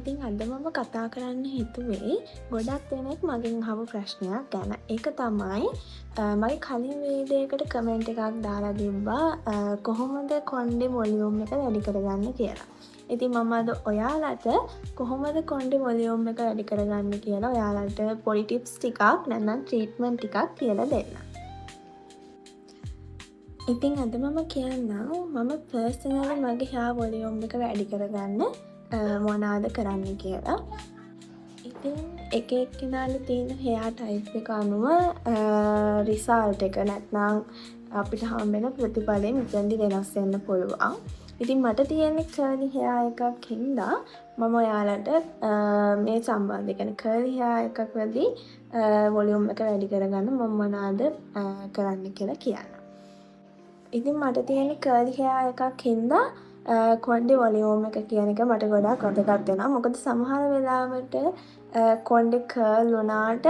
ඉතින් අද මම කතා කරන්න හිතුවේ ගොඩක් දෙනෙක් මගෙන් අහපු ප්‍රශ්නයක් ගැන. ඒක තමයි මගේ කලින් වීඩියෝයකට කමෙන්ට් එකක් දාලා තිබ්බා කොහොමද කොණ්ඩේ වොලියුම් එක වැඩි කරගන්නේ කියලා. ඉතින් මම අද ඔයාලට කොහොමද කොණ්ඩේ වොලියුම් එක වැඩි කරගන්නේ කියලා ඔයාලට පොඩි ටිප්ස් ටිකක් නැත්නම් ට්‍රීට්මන්ට් ටිකක් කියලා දෙන්නම්. ඉතින් අද මම කියන්නම් මම පර්සනලි මගේ hair volume එක වැඩි කරගන්න මොනාද කරන්න කියලා. ඉතින් එක එක්කෙනාට තියෙන hair type එක අනුව රිසල්ට් එක නැත්නම් අපිට හම්බෙන ප්‍රතිඵලය මෙතනදි වෙනස් වෙන්න පුළුවන්. ඉතින් මට තියෙන්නේ curly hair එකක් හින්දා මම ඔයාලට මේ සම්බන්ධ කියන්නේ curly hair එකක් වෙද්දී volume එක වැඩි කරගන්න මම මොනවාද කරන්න කියලා කියන්න. ඉතින් මට තියෙන curly hair එකක් හින්දා කොණ්ඩේ වොලියුම් එක කියන එක මට ගොඩාක් වැදගත් වෙනවා. මොකද සමහර වෙලාවට කොණ්ඩේ කර්ල් වුණාට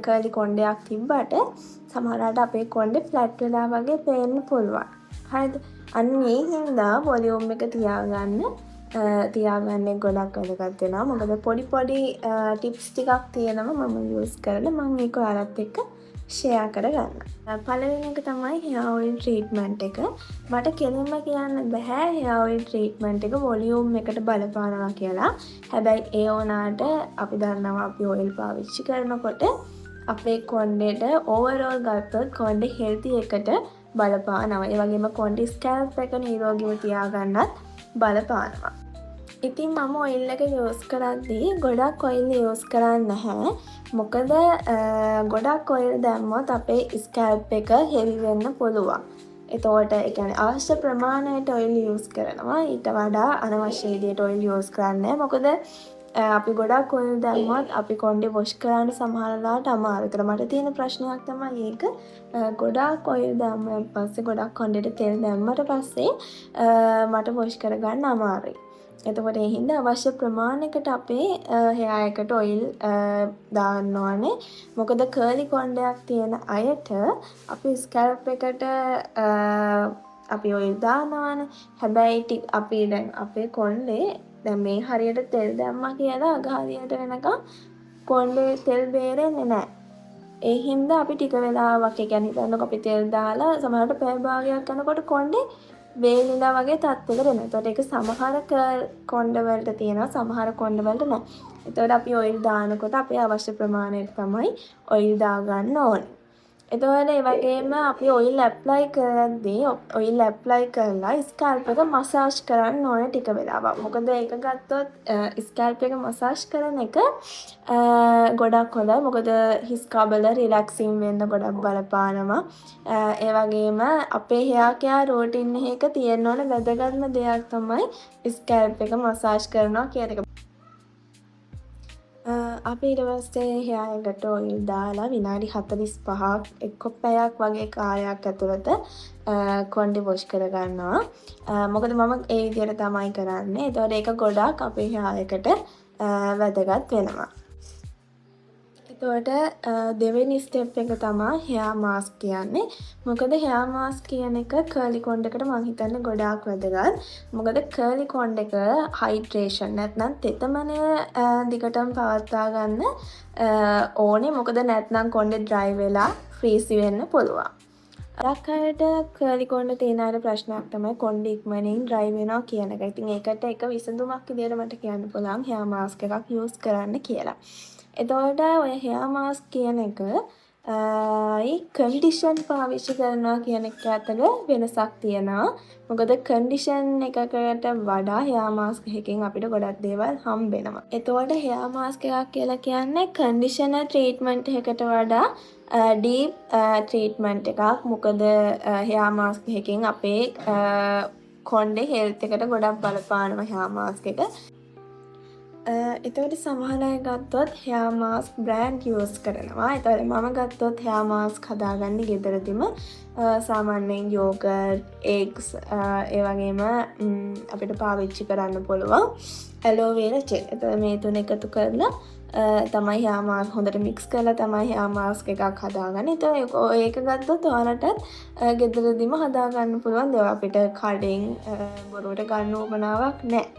කර්ලි කොණ්ඩයක් තිබ්බට සමහරවිට අපේ කොණ්ඩේ ෆ්ලැට් වෙලා වගේ පේන්න පුළුවන්. හරිද? අන්න ඒ හින්දා වොලියුම් එක තියාගන්න ගොඩක් වැදගත් වෙනවා. මොකද පොඩි ටිප්ස් ටිකක් තියෙනවා මම යූස් කරලා මම ඒක ඔයාලත් එක්ක ෂෙයා කරගන්න. පළවෙනි එක තමයි hair oil treatment එක. මට කෙලින්ම කියන්න බෑ hair oil treatment එක වොලියුම් එකට බලපානවා කියලා. හැබැයි ඒ වුණාට අපි දන්නවා අපි oil පාවිච්චි කරනකොට අපේ කොණ්ඩේට overall ගත්තොත් කොණ්ඩේ healthy එකට බලපානවා. ඒ වගේම කොණ්ඩේ scalp එක නිරෝගීව තියාගන්නත් බලපානවා. ඉතින් මම ඔයිල් එක යූස් කරද්දී ගොඩක් ඔයිල් යූස් කරන්නේ නැහැ. මොකද ගොඩක් ඔයිල් දැම්මොත් අපේ ස්කැල්ප් එක හෙවි වෙන්න පුළුවන්. එතකොට ඒ කියන්නේ අවශ්‍ය ප්‍රමාණයට ඔයිල් යූස් කරනවා. ඊට වඩා අනවශ්‍ය විදියට ඔයිල් යූස් කරන්නේ නැහැ. මොකද අපි ගොඩක් ඔයිල් දැම්මොත් අපි කොණ්ඩේ වොෂ් කරන්න සමහර වෙලාවට අමාරුයි. ඒතර මට තියෙන ප්‍රශ්නයක් තමයි ඒක. ගොඩක් ඔයිල් දැම්මන් පස්සේ ගොඩක් කොණ්ඩේට තෙල් දැම්මට පස්සේ මට වොෂ් කරගන්න අමාරුයි. එතකොට ඒ හින්දා අවශ්‍ය ප්‍රමාණයකට අපේ hair එකට ඔයිල් දාන්න ඕනේ. මොකද කර්ලි කොණ්ඩයක් තියෙන අයට අපි ස්කැල්ප් එකට අපි ඔයිල් දානවානේ. හැබැයි අපි දැන් අපේ කොණ්ඩේ දැන් මේ හරියට තෙල් දැම්මා කියලා අග හරියට වෙනකම් කොණ්ඩේ තෙල් බේරෙන්නේ නැහැ. ඒ හින්දා අපි ටික වෙලාවක් ඒ කියන්නේ හිතන්නකො අපි තෙල් දාලා සමහරවිට පැය භාගයක් යනකොට කොණ්ඩේ වේලිලා වගේ තත්ත්වයකට එනවා. එතකොට ඒක සමහර කොණ්ඩ වලට තියෙනවා සමහර කොණ්ඩ වලට නැහැ. එතකොට අපි ඔයිල් දානකොට අපේ අවශ්‍ය ප්‍රමාණයට තමයි ඔයිල් දාගන්න ඕනේ. එතකොට ඒ වගේම අපි ඔයිල් ඇප්ලයි කරද්දී ඔයිල් ඇප්ලයි කරලා ස්කැල්ප් එක මසාජ් කරන්න ඕනේ ටික වෙලාවක්. මොකද ඒක ගත්තොත් ස්කැල්ප් එක මසාජ් කරන එක ගොඩක් හොඳයි. මොකද හිස් කබල රිලැක්සින් වෙන්න ගොඩක් බලපානවා. ඒ වගේම අපේ hair care routine එක තියෙන්න ඕන වැදගත්ම දෙයක් තමයි ස්කැල්ප් එක මසාජ් කරනවා කියන එක. අපි ඊට පස්සේ hair එකට ඔයිල් දාලා විනාඩි 45ක් එක්ක පැයක් වගේ කාලයක් ඇතුළත කොණ්ඩේ වොෂ් කරගන්නවා. මොකද මම ඒ විදිහට තමයි කරන්නේ. ඒතකොට ඒක ගොඩක් අපේ hair එකට වැදගත් වෙනවා. එතකොට දෙවෙනි ස්ටෙප් එක තමයි hair mask කියන්නේ. මොකද hair mask කියන එක කර්ලි කොණ්ඩයකට මම හිතන්නේ ගොඩාක් වැදගත්. මොකද කර්ලි කොණ්ඩ එක හයිඩ්‍රේෂන් නැත්නම් තෙතමනය දිගටම පවත්වා ගන්න ඕනේ. මොකද නැත්නම් කොණ්ඩේ ඩ්‍රයි වෙලා ෆ්‍රීසි වෙන්න පුළුවන්. ගොඩක් අයට කර්ලි කොණ්ඩ තියෙන අයට ප්‍රශ්නයක් තමයි කොණ්ඩේ ඉක්මනින් ඩ්‍රයි වෙනවා කියන එක. ඉතින් ඒකට එක විසඳුමක් විදියට මට කියන්න පුළුවන් hair mask එකක් යූස් කරන්න කියලා. එතකොට ඔය hair mask කියන එක කන්ඩිෂන් පාවිච්චි කරනවා කියන එක අතර වෙනසක් තියෙනවා. මොකද කන්ඩිෂන් එකකට වඩා hair mask එකකින් අපිට ගොඩක් දේවල් හම්බෙනවා. එතකොට hair mask එකක් කියලා කියන්නේ කන්ඩිෂනර් ට්‍රීට්මන්ට් එකකට වඩා ඩීප් ට්‍රීට්මන්ට් එකක්. මොකද hair mask එකකින් අපේ කොණ්ඩේ හෙල්ත් එකට ගොඩක් බලපානවා hair mask එක. එතකොට සමහර අය ගත්තොත් hair mask brand use කරනවා. එතකොට මම ගත්තොත් hair mask හදාගන්නේ ගෙදරදිම සාමාන්‍යයෙන් yogurt, eggs ඒ වගේම අපිට පාවිච්චි කරන්න පුළුවන් aloe vera gel. එතකොට මේ තුන එකතු කරලා තමයි hair mask හොඳට mix කරලා තමයි hair mask එකක් හදාගන්නේ. එතකොට ඒක ගත්තොත් ඔයාලටත් ගෙදරදිම හදාගන්න පුළුවන් දේවල්. අපිට කඩෙන් බොරුවට ගන්න උවමනාවක් නැහැ.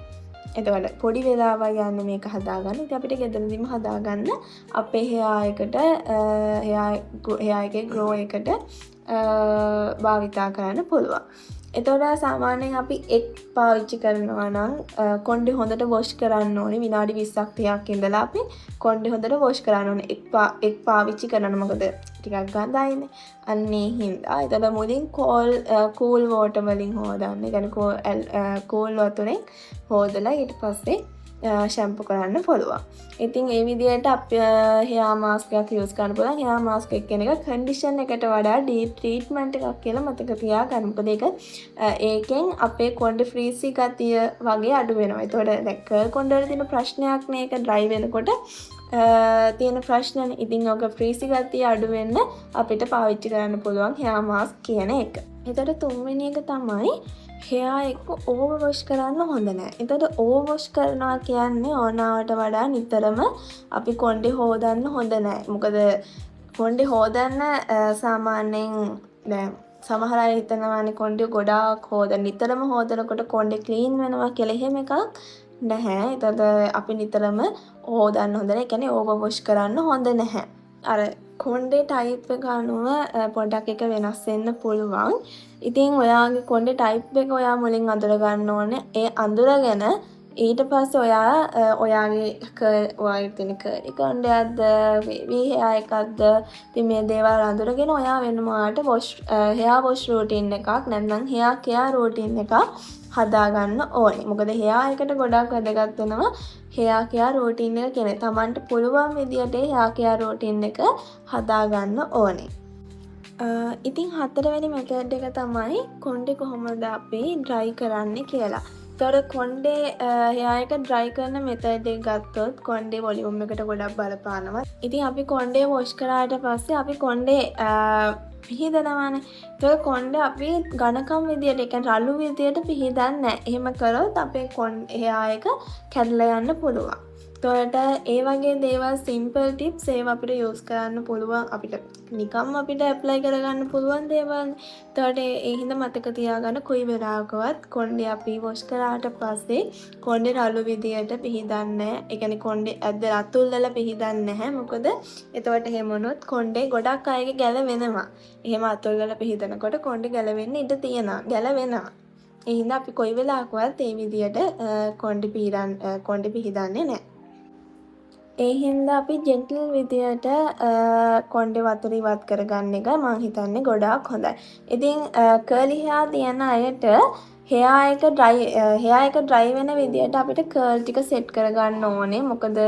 එතකොට පොඩි වෙලාවක් යන්න මේක හදාගන්න. ඉතින් අපිට ගෙදරදීම හදාගන්න අපේ hair එකට hair එකේ grow එකට භාවිතා කරන්න පුළුවන්. එතකොට සාමාන්‍යයෙන් අපි එක් පාවිච්චි කරනවා නම් කොණ්ඩේ හොඳට වොෂ් කරන්න ඕනේ. විනාඩි 20ක් 30ක් ඉඳලා අපි කොණ්ඩේ හොඳට වොෂ් කරන්න ඕනේ. එක් පාවිච්චි කරන්න මොකද ටිකක් ගඳයිනේ. අන්නේ හින්දා එතකොට මුලින් cool water වලින් හොදන්න. ඒ කියන්නේ cool වතුරෙන් හොදලා ඊට පස්සේ ෂැම්පු කරන්න පුළුවන්. ඉතින් ඒ විදිහට අපි hair mask එකක් use කරන්න පුළුවන්. hair mask එක කියන එක condition එකට වඩා deep treatment එකක් කියලා මතක තියාගන්න. මොකද ඒකෙන් අපේ කොණ්ඩේ freeze ගතිය වගේ අඩු වෙනවා. ඒතකොට දැන් curl කොණ්ඩේ වල තියෙන ප්‍රශ්නයක් නේ ඒක dry වෙනකොට තියෙන ප්‍රශ්නනේ. ඉතින් ඔක freeze ගතිය අඩු වෙන්න අපිට පාවිච්චි කරන්න පුළුවන් hair mask කියන එක. එතකොට තුන්වෙනි එක තමයි hair එක over wash කරන්න හොඳ නෑ. එතකොට over wash කරනවා කියන්නේ ඕනාවට වඩා නිතරම අපි කොණ්ඩේ හොදන්න හොඳ නෑ. මොකද කොණ්ඩේ හොදන්න සාමාන්‍යයෙන් දැන් සමහර අය හිතනවානේ කොණ්ඩේ ගොඩාක් නිතරම හොදනකොට කොණ්ඩේ ක්ලීන් වෙනවා කියලා. එහෙම එකක් නැහැ. එතකොට අපි නිතරම හොදන්න හොඳ නෑ. ඒ කියන්නේ over wash කරන්න හොඳ නැහැ. අර කොණ්ඩේ ටයිප් එක අනුව පොඩ්ඩක් එක වෙනස් වෙන්න පුළුවන්. ඉතින් ඔයාගේ කොණ්ඩේ ටයිප් එක ඔයා මුලින් අඳුර ගන්න ඕනේ. ඒ අඳුරගෙන ඊට පස්සේ ඔයාගේ ඔයාගේ තියෙන කර්ලි කොණ්ඩයක්ද වේවි hair එකක්ද ඉතින් මේ දේවල් අඳුරගෙන ඔයා වෙනමාට hair wash routine එකක් නැත්නම් hair care routine එකක් හදාගන්න ඕනේ. මොකද hair එකට ගොඩක් වැදගත් වෙනවා hair care routine එක කියන්නේ. Tamanට පුළුවන් විදියට hair care routine එක හදාගන්න ඕනේ. ඉතින් හතරවෙනි method එක තමයි කොණ්ඩේ කොහොමද අපි dry කරන්නේ කියලා. ඒතකොට කොණ්ඩේ hair එක dry කරන method එක ගත්තොත් කොණ්ඩේ volume එකට ගොඩක් බලපානවා. ඉතින් අපි කොණ්ඩේ wash කරාට පස්සේ අපි කොණ්ඩේ පිහිදනවානේ. ඒක කොණ්ඩේ අපි ඝනකම් විදියට ඒ කියන්නේ රළු විදියට පිහිදන්නේ නැහැ. එහෙම කරොත් අපේ hair එක කැඩලා යන්න පුළුවන්. එතකොට ඒ වගේ දේවල් simple tips ඒවා අපිට use කරන්න පුළුවන්. අපිට නිකම්ම අපිට apply කරගන්න පුළුවන් දේවල්. එතකොට ඒ හින්දා මතක තියාගන්න කොයි වෙලාවකවත් කොණ්ඩේ අපි wash කරාට පස්සේ කොණ්ඩේ රළු විදියට පිහිදන්නේ නැහැ. ඒ කියන්නේ කොණ්ඩේ ඇද්දලා අතුල්ලලා පිහිදන්නේ නැහැ. මොකද එතකොට එහෙම වුණොත් කොණ්ඩේ ගොඩක් අයගේ ගැලවෙනවා. එහෙම අතුල්ලලා පිහිදනකොට කොණ්ඩේ ගැලවෙන්න ඉඩ තියෙනවා. ගැලවෙනවා. ඒ හින්දා අපි කොයි වෙලාවකවත් මේ විදියට කොණ්ඩේ පිහිදන්නේ නැහැ. ඒ හින්දා අපි ජෙන්ටල් විදියට කොණ්ඩේ වතුර ඉවත් කරගන්න එක මම හිතන්නේ ගොඩාක් හොඳයි. ඉතින් කර්ලි hair තියන අයට hair එක dry වෙන විදියට අපිට curl ටික set කරගන්න ඕනේ. මොකද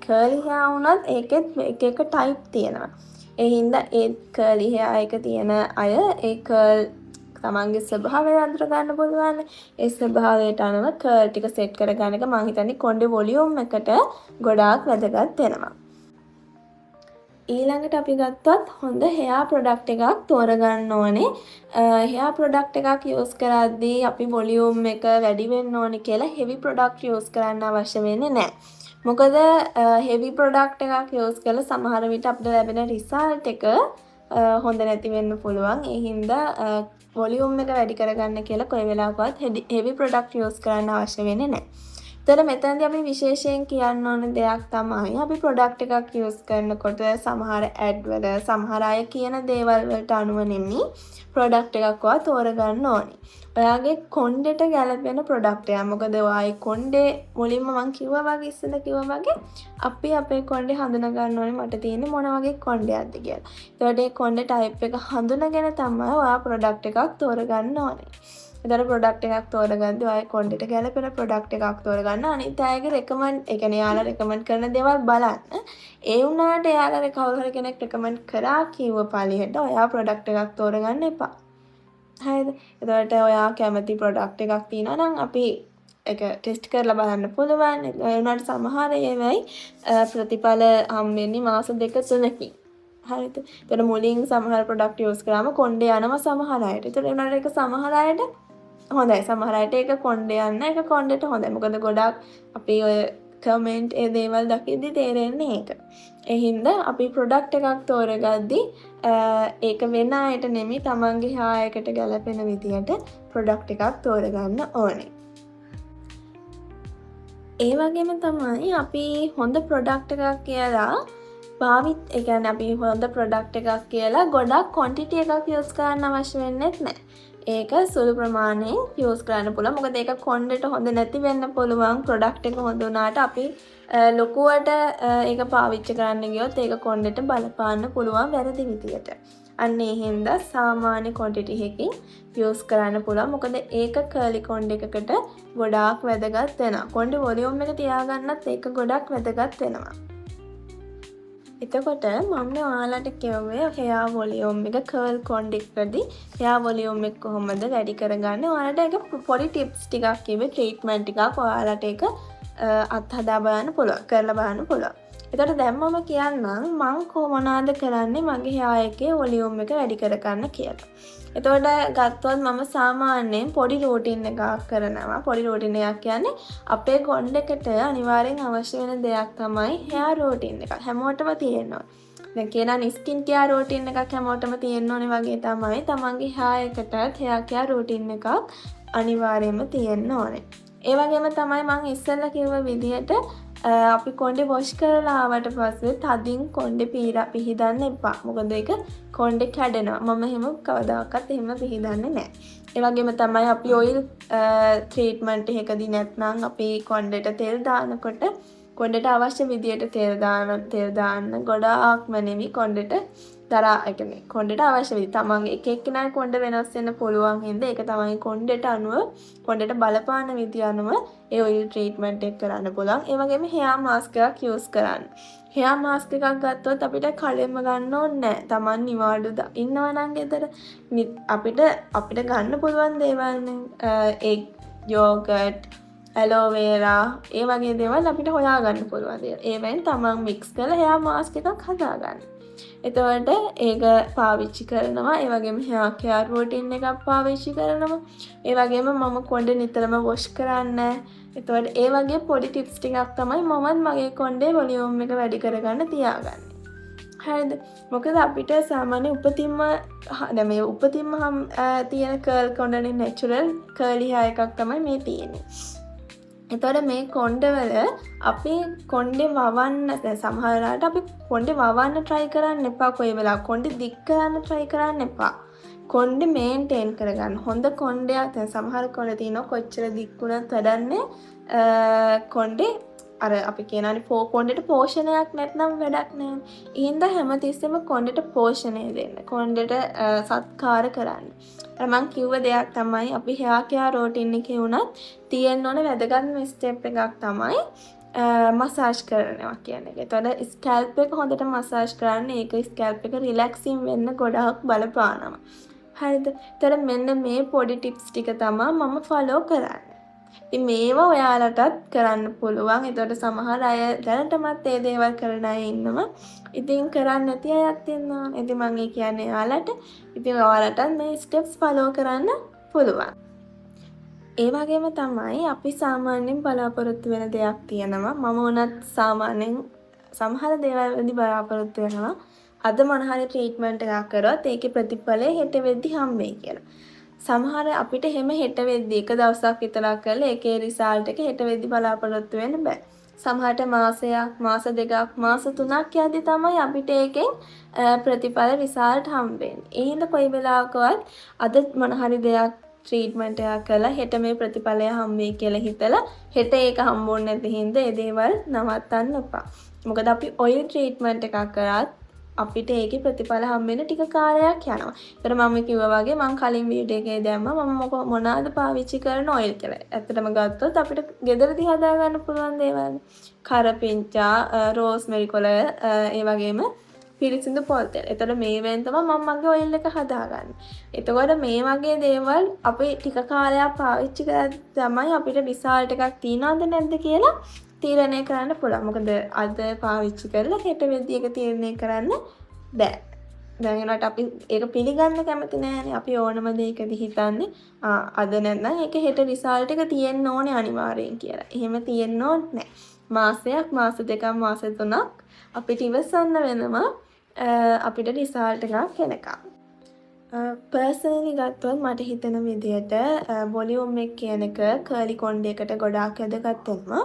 කර්ලි hair වුණත් ඒකෙත් එක එක type තියෙනවා. ඒ හින්දා ඒ කර්ලි hair එක තියෙන අය ඒ curl තමන්ගේ ස්වභාවය අඳුර ගන්න පුළුවන්. ඒ ස්වභාවයට අනුව curl ටික set කරගන්න එක මම හිතන්නේ කොණ්ඩේ volume එකට ගොඩාක් වැදගත් වෙනවා. ඊළඟට අපි ගත්තොත් හොඳ hair product එකක් තෝරගන්න ඕනේ. hair product එකක් use කරද්දී අපි volume එක වැඩි වෙන්න ඕනේ කියලා heavy product use කරන්න අවශ්‍ය වෙන්නේ නැහැ. මොකද heavy product එකක් use කළා සමහර විට අපිට ලැබෙන result එක හොඳ නැති වෙන්න පුළුවන්. ඒ හින්දා වොලියුම් එක වැඩි කරගන්න කියලා කොයි වෙලාවකවත් heavy product use කරන්න අවශ්‍ය වෙන්නේ නැහැ. එතන මෙතනදී අපි විශේෂයෙන් කියන්න ඕන දෙයක් තමයි අපි product එකක් use කරනකොට සමහර ad වල සමහර අය කියන දේවල් වලට අනුව නෙමෙයි product එකක්වත් තෝරගන්න ඕනේ. ඔයාගේ කොණ්ඩේට ගැලපෙන product එකක්. මොකද ඔයාගේ කොණ්ඩේ මුලින්ම මම ඉස්සෙල්ලා කිව්වා වගේ අපි අපේ කොණ්ඩේ හඳුනා ගන්න ඕනේ මට තියෙන්නේ මොන වගේ කොණ්ඩයක්ද කියලා. ඒකට ඒ කොණ්ඩේ type එක හඳුනාගෙන තමයි ඔයා product එකක් තෝරගන්න ඕනේ. ඒතර product එකක් තෝරගද්දී ඔයාගේ කොණ්ඩේට ගැලපෙන product එකක් තෝරගන්න. අනිත් අයගේ recommend ඒ කියන්නේ යාළුවා recommend කරන දේවල් බලන්න. ඒ වුණාට යාළුවා කවුරු හරි කෙනෙක් recommend කරා කිව්ව පළියට ඔයා product එකක් තෝරගන්න එපා. හරිද? එතකොට ඔයා කැමති product එකක් තියෙනවා නම් අපි ඒක ටෙස්ට් කරලා බලන්න පුළුවන්. ඒ වුණාට සමහර ඒවායි ප්‍රතිඵල හම්බෙන්නේ මාස 2-3කින්. හරිද? එතකොට මුලින් සමහර product use කරාම කොණ්ඩේ යනවා සමහර අයට. එතකොට ඒ වුණාට ඒක සමහර අයට හොඳයි. සමහර අයට ඒක කොණ්ඩේ යන්න ඒක කොණ්ඩේට හොඳයි. මොකද ගොඩක් අපි ඔය කමෙන්ට් ඒ දේවල් දකිද්දි තේරෙන්නේ ඒක. ඒ හින්දා අපි product එකක් තෝරගද්දී ඒක වෙන අයට නෙමෙයි තමන්ගේ hair එකට ගැලපෙන විදියට product එකක් තෝරගන්න ඕනේ. ඒ වගේම තමයි අපි හොඳ ප්‍රොඩක්ට් එකක් කියලා ඒ කියන්නේ අපි හොඳ ප්‍රොඩක්ට් එකක් කියලා ගොඩක් ක්වොන්ටිටි එකක් යූස් කරන්න අවශ්‍ය වෙන්නේත් නැහැ. ඒක සුළු ප්‍රමාණයෙන් යූස් කරන්න පුළුවන්. මොකද ඒක කොණ්ඩෙට හොඳ නැති වෙන්න පුළුවන්. ප්‍රොඩක්ට් එක හොඳ වුණාට අපි ලොකුවට ඒක පාවිච්චි කරන්න ගියොත් ඒක කොණ්ඩෙට බලපාන්න පුළුවන් වැරදි විදියට. අන්න ඒ හින්දා සාමාන්‍ය ක්වොන්ටිටි එකකින් යූස් කරන්න පුළුවන්. මොකද ඒක කර්ලි කොණ්ඩ එකකට ගොඩාක් වැදගත් වෙනවා. කොණ්ඩේ වොලියුම් එක තියාගන්නත් ඒක ගොඩක් වැදගත් වෙනවා. එතකොට මම ඔයාලට කිව්වේ හෙයා වොලියුම් එක කර්ල් කොණ්ඩ එකකදී හෙයා වොලියුම් එක කොහොමද වැඩි කරගන්නේ. ඔයාලට ඒක පොඩි ටිප්ස් ටිකක් කිව්වේ ට්‍රීට්මන්ට් ටිකක් ඔයාලට ඒක අත්හදා බලන්න පුළුවන්. කරලා බලන්න පුළුවන්. එතකොට දැන් මම කියන්නම් මං මොනවාද කරන්නේ මගේ හෙයා එකේ වොලියුම් එක වැඩි කරගන්න කියලා. එතකොට ගත්තොත් මම සාමාන්‍යයෙන් පොඩි රූටින් එකක් කරනවා. පොඩි රූටින් එකක් කියන්නේ අපේ කොණ්ඩ එකට අනිවාර්යෙන් අවශ්‍ය වෙන දෙයක් තමයි හෙයා රූටින් එකක්. හැමෝටම තියෙනවා. දැන් කියනවා ස්කින් කෙයාර් රූටින් එකක් හැමෝටම තියෙන්න ඕනේ වගේ තමයි තමන්ගේ හෙයා එකටත් හෙයා කෙයාර් රූටින් එකක් අනිවාර්යයෙන්ම තියෙන්න ඕනේ. ඒ වගේම තමයි මම ඉස්සෙල්ලා කිව්ව විදිහට අපි කොණ්ඩේ වොෂ් කරලා ආවට පස්සේ තදින් කොණ්ඩේ පිහිදන්න එපා. මොකද ඒක කොණ්ඩේ කැඩෙනවා. මම එහෙම කවදාකවත් එහෙම පිහිදන්නේ නැහැ. ඒ වගේම තමයි අපි ඔයිල් ට්‍රීට්මන්ට් එකකදී නැත්නම් අපි කොණ්ඩේට තෙල් දානකොට කොණ්ඩේට අවශ්‍ය විදියට තෙල් දාන්න ගොඩාක්ම නෙමෙයි කොණ්ඩේට කියන්නේ කොණ්ඩේට අවශ්‍ය විදිහ තමන්ගේ එක එක්කෙනාගේ කොණ්ඩ වෙනස් වෙන්න පුළුවන් හින්දා ඒක තමයි කොණ්ඩේට අනුව කොණ්ඩේට බලපාන විදිය අනුව ඒ ඔයිල් ට්‍රීට්මන්ට් එක කරන්න පුළුවන්. ඒ වගේම හෙයා මාස්ක් එකක් යූස් කරන්න. හෙයා මාස්ක් එකක් ගත්තොත් අපිට කලින්ම ගන්න ඕනේ නැහැ. තමන් නිවාඩු ඉන්නවා නම් ගෙදර අපිට ගන්න පුළුවන් දේවල් නේ යෝගට් ඇලෝවේරා ඒ වගේ දේවල් අපිට හොයාගන්න පුළුවන් දේවල්. ඒවෙන් තමන් මික්ස් කරලා හෙයා මාස්ක් එකක් හදාගන්න. එතකොට ඒක පාවිච්චි කරනවා. ඒ වගේම හෙයා කෙයාර් රූටින් එකක් පාවිච්චි කරනවා. ඒ වගේම මම කොණ්ඩේ නිතරම වොෂ් කරන්නේ. එතකොට ඒ වගේ පොඩි ටිප්ස් ටිකක් තමයි මමත් මගේ කොණ්ඩේ වොලියුම් එක වැඩි කරගන්න තියාගන්නේ. හරිද? මොකද අපිට සාමාන්‍ය උපතින්ම තියෙන කර්ල් කොණ්ඩනේ නැචරල් කර්ලි හෙයා එකක් තමයි මේ තියෙන්නේ. එතකොට මේ කොණ්ඩවල අපි කොණ්ඩේ වවන්න සමහර වෙලාවට අපි කොණ්ඩේ වවන්න try කරන්න එපා. කොයි වෙලාවක කොණ්ඩේ දික් කරන්න try කරන්න එපා. කොණ්ඩේ මේන්ටේන් කරගන්න. හොඳ කොණ්ඩයක් දැන් සමහර කොණ්ඩේ තියෙනවා කොච්චර දික් වුණත් වැඩන්නේ කොණ්ඩේ අර අපි කියනවානේ කොණ්ඩේට පෝෂණයක් නැත්නම් වැඩක් නැහැ. ඒ හින්දා හැමතිස්සෙම කොණ්ඩේට පෝෂණය දෙන්න. කොණ්ඩේට සත්කාර කරන්න. මම කිව්ව දෙයක් තමයි අපි හෙයා කෙයාර් රූටින් එකේ වුණත් තියෙන්න ඕන වැදගත්ම ස්ටෙප් එකක් තමයි මසාජ් කරනවා කියන එක. එතකොට ස්කැල්ප් එක හොඳට මසාජ් කරන්න ඒක ස්කැල්ප් එක රිලැක්සින් වෙන්න ගොඩාක් බලපානවා. හරිද? එතකොට මෙන්න මේ පොඩි ටිප්ස් ටික තමයි මම ෆලෝ කරන්නේ. ඉතින් මේවා ඔයාලටත් කරන්න පුළුවන්. එතකොට සමහර අය දැනටමත් මේ දේවල් කරන අය ඉන්නවා. ඉතින් කරන්නේ නැති අයත් ඉන්නවා. ඉතින් මම කියන්නේ ඔයාලට ඉතින් ඔයාලටත් මේ ස්ටෙප්ස් ෆලෝ කරන්න පුළුවන්. ඒ වගේම තමයි අපි සාමාන්‍යයෙන් බලාපොරොත්තු වෙන දෙයක් තියෙනවා. මම උනත් සාමාන්‍යයෙන් සමහර දේවල් වලදී බලාපොරොත්තු වෙනවා. අද මොන හරි ට්‍රීට්මන්ට් එකක් කරොත් ඒකේ ප්‍රතිඵලය හෙට වෙද්දි හම්බෙයි කියලා. සමහර අපිට හැම හෙට වෙද්දි එක දවසක් විතරක් කරලා ඒකේ රිසල්ට් එක හෙට වෙද්දි බලාපොරොත්තු වෙන්න බෑ. සමහරට මාසයක්, මාස දෙකක්, මාස 3ක් යද්දි තමයි අපිට ඒකෙන් ප්‍රතිඵල රිසල්ට් හම්බෙන්නේ. ඒ හින්දා කොයි වෙලාවකවත් අද මොන හරි දෙයක් ට්‍රීට්මන්ට් එකක් කරලා හෙට මේ ප්‍රතිඵලය හම්බෙයි කියලා හිතලා හෙට ඒක හම්බුනේ නැති හින්දා ඒ දේවල් නවත්තන්න එපා. මොකද අපි ඔයිල් ට්‍රීට්මන්ට් එකක් කරාත් අපිට ඒකේ ප්‍රතිඵල හම්බෙන්න ටික කාලයක් යනවා. ඒතර මම කිව්වා වගේ මම කලින් වීඩියෝ එකේ දැම්මා මම මොනවාද පාවිච්චි කරන ඔයිල් කියලා. ඇත්තටම ගත්තොත් අපිට ගෙදරදී හදා ගන්න පුළුවන් දේවල්. කරපිංචා, රෝස්මෙරි කොළ, ඒ වගේම පිරිසිදු පොල් තෙල්. ඒතර මේවෙන් තමයි මම මගේ ඔයිල් එක හදාගන්නේ. එතකොට මේ වගේ දේවල් අපි ටික කාලයක් පාවිච්චි කරලා තමයි අපිට රිසල්ට් එකක් තියනවද නැද්ද කියලා තීරණය කරන්න පුළුවන්. මොකද අද පාවිච්චි කරලා හෙට වෙද්දි ඒක තීරණය කරන්න බෑ. දැන් ඒකට අපි ඒක පිළිගන්න කැමති නෑනේ. අපි ඕනම දෙයකදී හිතන්නේ අද නැත්නම් ඒක හෙට රිසල්ට් එක තියෙන්න ඕනේ අනිවාර්යෙන් කියලා. එහෙම තියෙන්න ඕනේ නෑ. මාසයක්, මාස දෙකක්, මාස 3ක් අපිට ඉවසන්න වෙනවා අපිට රිසල්ට් එකක් එනකම්. පර්සනලි ගත්තොත් මට හිතෙන විදිහට වොලියුම් එක කියන එක කර්ලි කොණ්ඩයකට ගොඩාක් වැදගත් වෙනවා.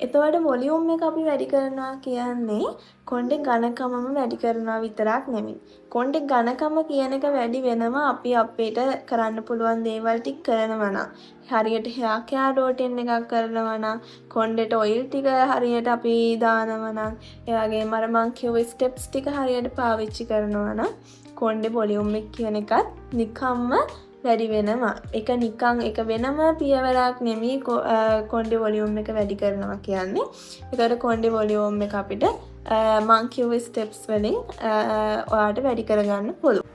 එතකොට වොලියුම් එක අපි වැඩි කරනවා කියන්නේ කොණ්ඩේ ඝනකමම වැඩි කරනවා විතරක් නෙමෙයි. කොණ්ඩේ ඝනකම කියන එක වැඩි වෙනවා අපි අපිට කරන්න පුළුවන් දේවල් ටික කරනවා නම්. හරියට හෙයා කෙයාර් රෝටින් එකක් කරනවා නම්, කොණ්ඩේට ඔයිල් ටික හරියට අපි දානවා නම්, ඒ වගේම අර මං කිව්ව ස්ටෙප්ස් ටික හරියට පාවිච්චි කරනවා නම් කොණ්ඩේ වොලියුම් එක කියන එකත් නිකම්ම වැඩි වෙනවා. ඒක නිකන් එක වෙනම පියවරක් නෙමෙයි කොණ්ඩේ වොලියුම් එක වැඩි කරනවා කියන්නේ. ඒතකොට කොණ්ඩේ වොලියුම් එක අපිට මං කිව්ව ස්ටෙප්ස් වලින් ඔයාලට වැඩි කරගන්න පුළුවන්.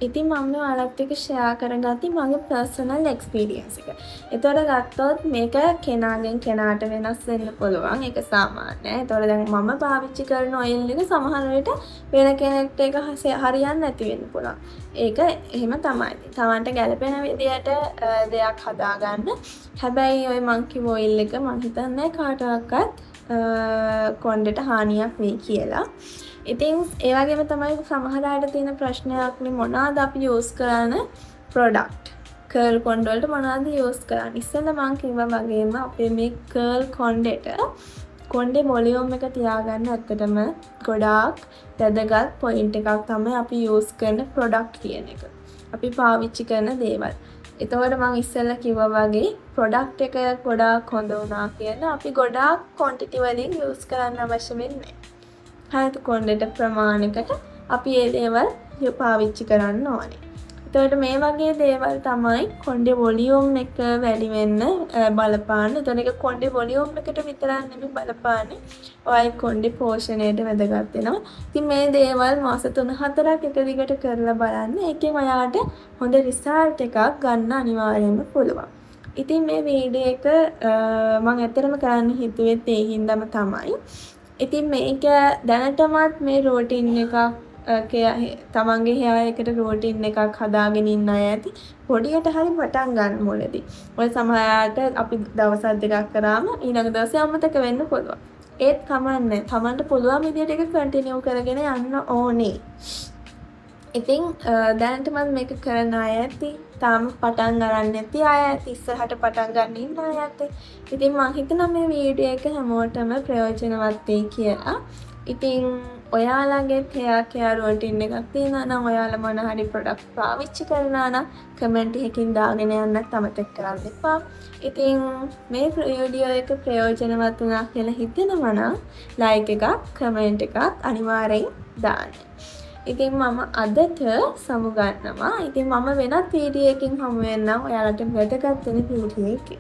ඉතින් මම ඔයාලත් එක්ක ෂෙයා කරගත්තේ මගේ පර්සනල් එක්ස්පීරියන්ස් එක. ඒතකොට ගත්තොත් මේක කෙනාගෙන් කෙනාට වෙනස් වෙන්න පුළුවන්. ඒක සාමාන්‍යයි. ඒතකොට දැන් මම පාවිච්චි කරන ඔයිල් එක සමහර විට වෙන කෙනෙක්ට ඒක හරියන්නේ නැති වෙන්න පුළුවන්. ඒක එහෙම තමයි. Tamanට ගැළපෙන විදියට දෙයක් හදාගන්න. හැබැයි ওই මං කිව්ව ඔයිල් එක මං හිතන්නේ කාටවත් කොණ්ඩේට හානියක් වෙයි කියලා. ඉතින් ඒ වගේම තමයි සමහර අයට තියෙන ප්‍රශ්නයක්නේ මොනවාද අපි යූස් කරන ප්‍රොඩක්ට්. කර්ල් කොණ්ඩ වලට මොනවාද යූස් කරන්නේ? ඉස්සෙල්ලා මම කිව්වා වගේම අපේ මේ කර්ල් කොණ්ඩේට කොණ්ඩේ වොලියුම් එක තියාගන්න ඇත්තටම ගොඩාක් වැදගත් පොයින්ට් එකක් තමයි අපි යූස් කරන ප්‍රොඩක්ට් කියන එක. අපි පාවිච්චි කරන දේවල්. එතකොට මම ඉස්සෙල්ලා කිව්වා වගේ ප්‍රොඩක්ට් එක ගොඩාක් හොඳ වුණා කියලා අපි ගොඩාක් ක්වොන්ටිටි වලින් යූස් කරන්න අවශ්‍ය වෙන්නේ. හරියට කොණ්ඩේට ප්‍රමාණයකට අපි මේ දේවල් පාවිච්චි කරන්න ඕනේ. එතකොට මේ වගේ දේවල් තමයි කොණ්ඩේ වොලියුම් එක වැඩි වෙන්න බලපාන. එතකොට ඒක කොණ්ඩේ වොලියුම් එකට විතරක් නෙමෙයි බලපාන්නේ. ඔයයි කොණ්ඩේ පෝෂණයට වැදගත් වෙනවා. ඉතින් මේ දේවල් මාස 3-4ක් එක දිගට කරලා බලන්න. ඒකෙන් ඔයාලට හොඳ රිසල්ට් එකක් ගන්න අනිවාර්යයෙන්ම පුළුවන්. ඉතින් මේ වීඩියෝ එක මම ඇත්තටම කරන්න හිතුවෙත් ඒ හින්දාම තමයි. ඉතින් මේක දැනටමත් මේ රෝටින් එකක් තමන්ගේ හෙයාර් එකට රෝටින් එකක් හදාගෙන ඉන්න අය ඇති. පොඩියට හරි පටන් ගන්න මුලදී. ඔය සමහරවිට අපි දවස් දෙකක් කරාම ඊළඟ දවසේ අමතක වෙන්න පුළුවන්. ඒත් කමන්නේ. තමන්ට පුළුවන් විදියට ඒක කන්ටිනියු කරගෙන යන්න ඕනේ. ඉතින් දැනටමත් මේක කරන අය ඇති. තාම පටන් ගන්න නැති අය ඇති. ඉස්සරහට පටන් ගන්න ඉන්න අය ඇති. ඉතින් මම හිතනවා මේ වීඩියෝ එක හැමෝටම ප්‍රයෝජනවත් වෙයි කියලා. ඉතින් ඔයාලගේ හෙයාර් කෙයාර් රෝටින් එකක් තියෙනවා නම් ඔයාලා මොන හරි ප්‍රොඩක්ට් පාවිච්චි කරනවා නම් කමෙන්ට් එකකින් දාගෙන යන්නත් අමතක කරන්න එපා. ඉතින් මේ වීඩියෝ එක ප්‍රයෝජනවත් වුණා කියලා හිතෙනවා නම් ලයික් එකක් කමෙන්ට් එකක් අනිවාර්යෙන් දාන්න. ඉතින් මම අදට සමුගන්නවා. ඉතින් මම වෙනත් වීඩියෝ එකකින් හමු වෙන්නම් ඔයාලට වැදගත් වෙන වීඩියෝ එකකින්.